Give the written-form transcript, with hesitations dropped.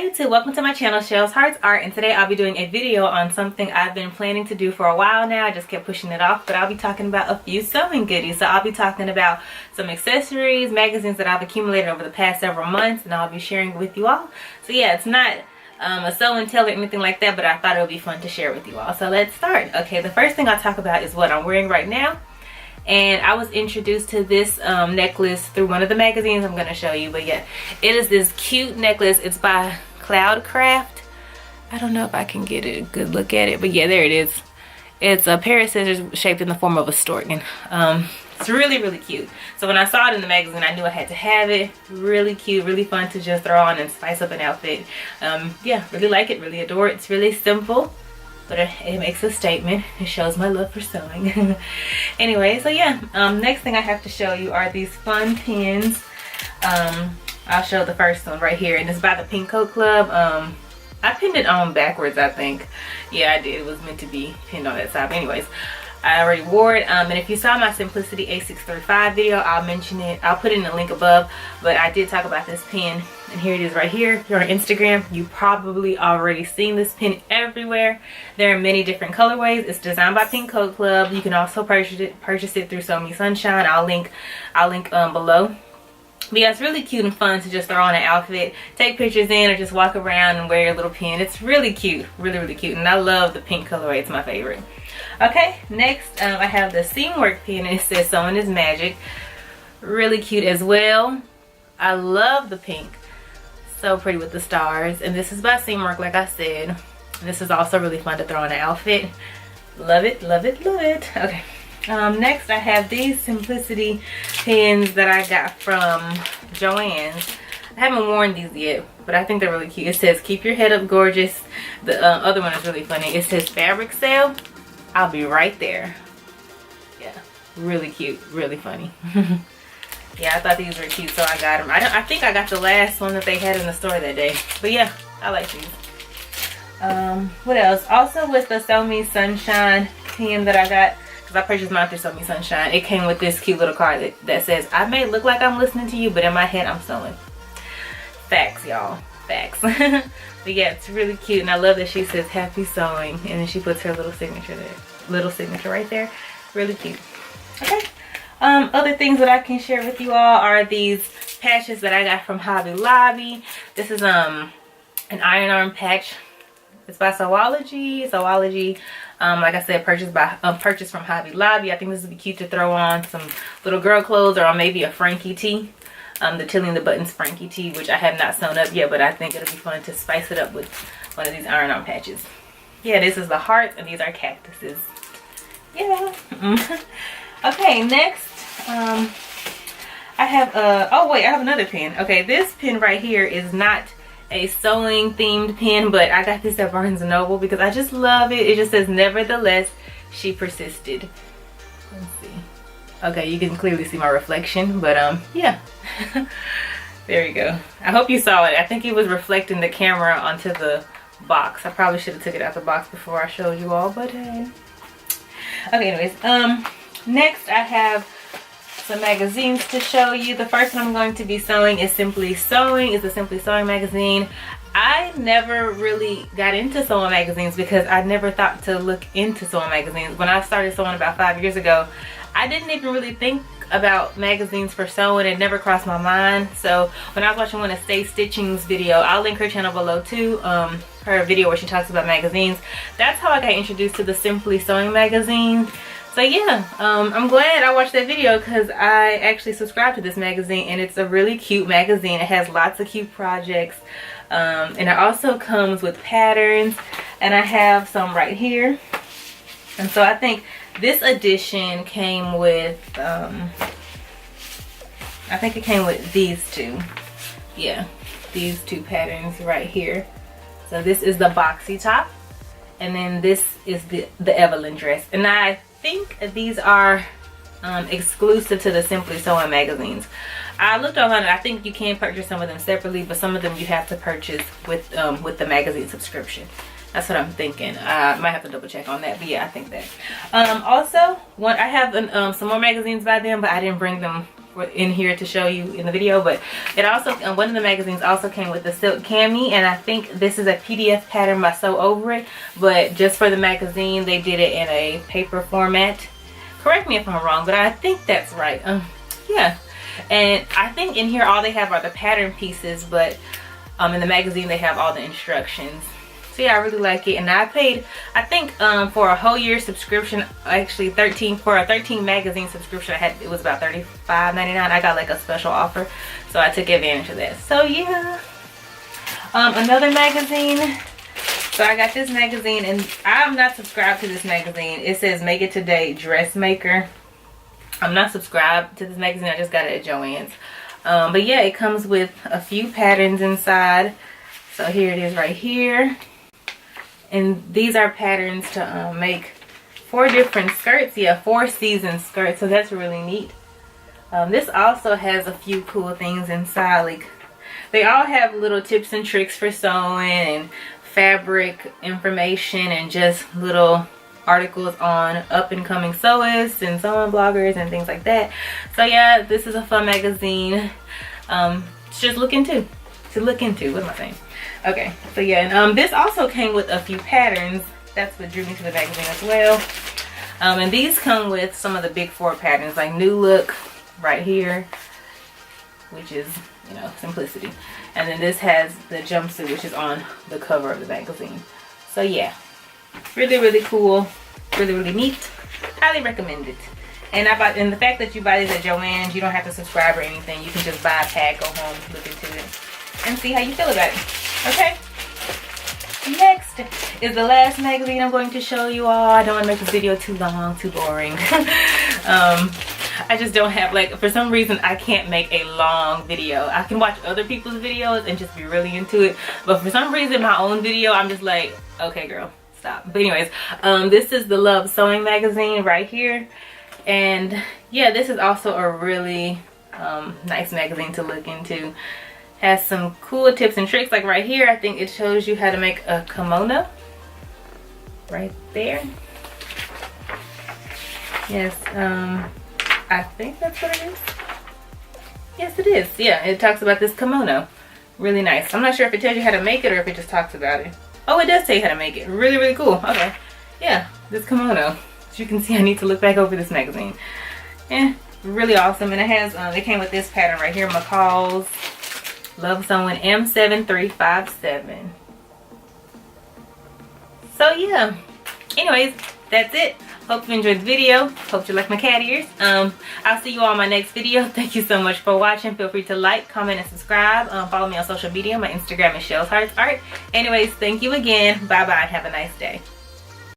YouTube, welcome to my channel, Shell's Hearts Art, and today I'll be doing a video on something I've been planning to do for a while now. I just kept pushing it off, but I'll be talking about a few sewing goodies. So I'll be talking about some accessories, magazines that I've accumulated over the past several months, and I'll be sharing with you all. So yeah, it's not a sew and tell or anything like that, but I thought it would be fun to share with you all. So let's start. Okay, the first thing I'll talk about is what I'm wearing right now. And I was introduced to this necklace through one of the magazines I'm going to show you. But yeah, it is this cute necklace. It's by Cloudcraft. I don't know if I can get a good look at it, but yeah, there it is. It's a pair of scissors shaped in the form of a stork, and it's really, really cute. So when I saw it in the magazine, I knew I had to have it. Really cute, really fun to just throw on and spice up an outfit. Yeah, really like it, really adore it. It's really simple, but it makes a statement. It shows my love for sewing. Anyway, so yeah, next thing I have to show you are these fun pins. I'll show the first one right here, and it's by the Pink Coat Club. I pinned it on backwards, I think. Yeah, I did. It was meant to be pinned on that side. But anyways, I already wore it. And if you saw my Simplicity A635 video, I'll mention it. I'll put it in the link above. But I did talk about this pin, and here it is right here. If you're on Instagram, you probably already seen this pin everywhere. There are many different colorways. It's designed by Pink Coat Club. You can also purchase it through Sew Me Sunshine. I'll link below. But yeah, it's really cute and fun to just throw on an outfit, take pictures in, or just walk around and wear your little pin. It's really cute, really, really cute, and I love the pink colorway. It's my favorite. Okay, next I have the Seam Work pin, and it says "Sewing is Magic." Really cute as well. I love the pink, so pretty with the stars. And this is by Seam Work, like I said. And this is also really fun to throw on an outfit. Love it, love it, love it. Okay. Next I have these Simplicity pins that I got from JoAnn. I haven't worn these yet, but I think they're really cute. It says "Keep your head up, gorgeous." The other one is really funny. It says "Fabric sale, I'll be right there." Yeah, really cute, really funny. Yeah, I thought these were cute, so I got them. I think I got the last one that they had in the store that day, but yeah, I like these. What else? Also with the Sew Me Sunshine pin that I got, I purchased mine through Sew Me Sunshine, it came with this cute little card that says, "I may look like I'm listening to you, but in my head I'm sewing." Facts, y'all. Facts. But yeah, it's really cute, and I love that she says "Happy Sewing," and then she puts her little signature there. Little signature right there. Really cute. Okay. Other things that I can share with you all are these patches that I got from Hobby Lobby. This is an iron arm patch. It's by Sewology. Like I said, purchased from Hobby Lobby. I think this would be cute to throw on some little girl clothes, or on maybe a Frankie tee. The Tilly and the Buttons Frankie tee, which I have not sewn up yet, but I think it'll be fun to spice it up with one of these iron on patches. Yeah, this is the hearts, and these are cactuses. Yeah. Okay, next I have oh wait, I have another pin. Okay, this pin right here is not a sewing themed pin, but I got this at Barnes & Noble because I just love it. It just says "Nevertheless, she persisted." Let's see. Okay, you can clearly see my reflection, but yeah. There you go. I hope you saw it. I think it was reflecting the camera onto the box. I probably should have took it out the box before I showed you all, but hey. Okay, anyways, next I have some magazines to show you. The first one I'm going to be sewing is Simply Sewing. It's a Simply Sewing magazine. I never really got into sewing magazines because I never thought to look into sewing magazines. When I started sewing about 5 years ago, I didn't even really think about magazines for sewing. It never crossed my mind. So when I was watching one of Stay Stitching's video, I'll link her channel below too, her video where she talks about magazines. That's how I got introduced to the Simply Sewing magazine. So yeah, I'm glad I watched that video because I actually subscribed to this magazine, and it's a really cute magazine. It has lots of cute projects, and it also comes with patterns, and I have some right here. And so I think this edition came with, I think it came with these two. Yeah, these two patterns right here. So this is the boxy top, and then this is the Evelyn dress. And I think these are exclusive to the Simply Sewing magazines. I looked online, and I think you can purchase some of them separately, but some of them you have to purchase with the magazine subscription. That's what I'm thinking. I might have to double check on that, but yeah, I think that. Also, I have some more magazines by them, but I didn't bring them in here to show you in the video, but it also, one of the magazines also came with the silk cami, and I think this is a PDF pattern by Sew Over It, but just for the magazine they did it in a paper format. Correct me if I'm wrong, but I think that's right. Yeah, and I think in here all they have are the pattern pieces, but in the magazine they have all the instructions. So yeah, I really like it, and I paid, I think for a whole year subscription, actually for a 13 magazine subscription, it was about $35.99. I got like a special offer, so I took advantage of that. So yeah, another magazine. So I got this magazine, and I'm not subscribed to this magazine. It says Make It Today Dressmaker. I'm not subscribed to this magazine. I just got it at JoAnn's. But yeah, it comes with a few patterns inside. So here it is right here. And these are patterns to make 4 different skirts. Yeah, 4 season skirts. So that's really neat. This also has a few cool things inside. Like, they all have little tips and tricks for sewing and fabric information and just little articles on up and coming sewists and sewing bloggers and things like that. So yeah, this is a fun magazine to just look into. What am I saying? Okay, so yeah, and this also came with a few patterns. That's what drew me to the magazine as well. And these come with some of the big 4 patterns, like New Look right here, which is, you know, simplicity. And then this has the jumpsuit, which is on the cover of the magazine. So yeah, really, really cool, really, really neat. Highly recommend it. And and the fact that you buy these at JoAnn's, you don't have to subscribe or anything. You can just buy a pack, go home, look into it, and see how you feel about it. Okay, next is the last magazine I'm going to show you all. I don't want to make this video too long, too boring. I just don't have, like, for some reason I can't make a long video. I can watch other people's videos and just be really into it, but for some reason my own video, I'm just like, okay girl, stop. But anyways, this is the Love Sewing magazine right here. And yeah, this is also a really nice magazine to look into. Has some cool tips and tricks. Like right here, I think it shows you how to make a kimono right there. Yes, I think that's what it is. Yes, it is. Yeah, it talks about this kimono. Really nice. I'm not sure if it tells you how to make it or if it just talks about it. Oh, it does tell you how to make it. Really, really cool. Okay. Yeah, this kimono. As you can see, I need to look back over this magazine. Yeah, really awesome. And it has, it came with this pattern right here, McCall's Love Sewing M7357. So yeah, anyways, that's it. Hope you enjoyed the video. Hope you like my cat ears. I'll see you all in my next video. Thank you so much for watching. Feel free to like, comment, and subscribe. Follow me on social media. My Instagram is JoAnn. Anyways, thank you again. Bye bye. Have a nice day.